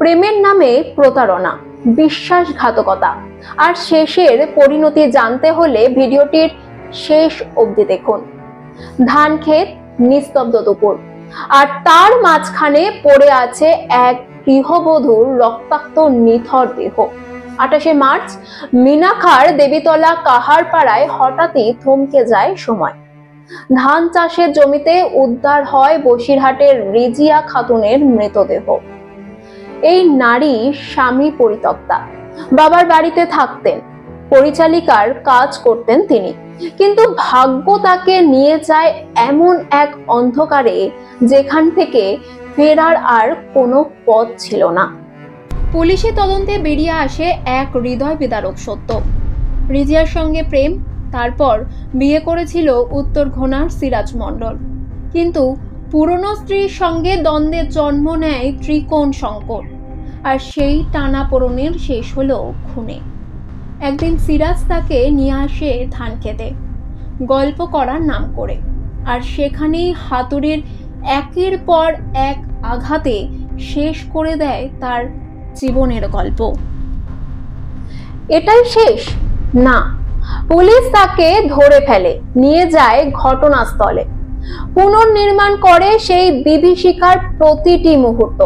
প্রেমের নামে প্রতারণা, বিশ্বাসঘাতকতা আর শেষের পরিণতি জানতে হলে ভিডিওটির শেষ অবধি দেখুন। ধানক্ষেত, নিস্তব্ধ দুপুর, আর তার মাঝখানে পড়ে আছে এক গৃহবধূর রক্তাক্ত নিথর দেহ। 28শে মার্চ মিনাখার দেবীতলা কাহারপাড়ায় হঠাৎই থমকে যায় সময়। ধান চাষের জমিতে উদ্ধার হয় বসিরহাটের রিজিয়া খাতুনের মৃতদেহ। এই নারী স্বামী পরিত্যক্তা, বাবার বাড়িতে থাকতেন, পরিচালিকার কাজ করতেন তিনি, কিন্তু ভাগ্য তাকে নিয়ে যায় এমন এক অন্ধকারে যেখান থেকে ফেরার আর কোনো পথ ছিল না। পুলিশি তদন্তে বেরিয়ে আসে এক হৃদয় বিদারক সত্য। রিজিয়ার সঙ্গে প্রেম, তারপর বিয়ে করেছিল উত্তর ঘোনার সিরাজ মণ্ডল, কিন্তু পুরনো স্ত্রীর সঙ্গে দ্বন্দ্বের জন্ম নেয় ত্রিকোণ সংকট, আর সেই টানাপোড়েনের শেষ হলো খুনে। একদিন সিরাজ তাকে নিয়ে আসে ধানক্ষেতে গল্প করার নাম করে, আর সেখানেই হাতুড়ির একের পর এক আঘাতে শেষ করে দেয় তার জীবনের গল্প। এটাই শেষ না, পুলিশ তাকে ধরে ফেলে, নিয়ে যায় ঘটনাস্থলে, পুনর্নির্মাণ করে সেই বিভীষিকার প্রতিটি মুহূর্ত,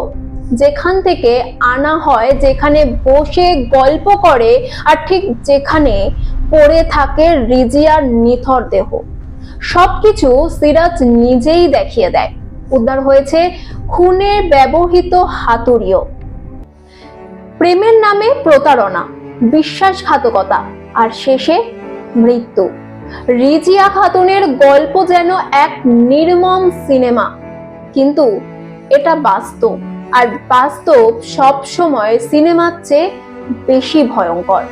যেখান থেকে আনা হয়, যেখানে বসে গল্প করে, আর ঠিক যেখানে পড়ে থাকে রিজিয়ার নিথর দেহ। সবকিছু সিরাজ নিজেই দেখিয়ে দেয়। উদ্ধার হয়েছে খুনের ব্যবহৃত হাতুড়িও। প্রেমের নামে প্রতারণা, বিশ্বাসঘাতকতা আর শেষে মৃত্যু। রিজিয়া খাতুনের গল্প যেন এক নির্মম সিনেমা, কিন্তু এটা বাস্তব, আর বাস্তব সব সময় সিনেমার চেয়ে বেশি ভয়ঙ্কর।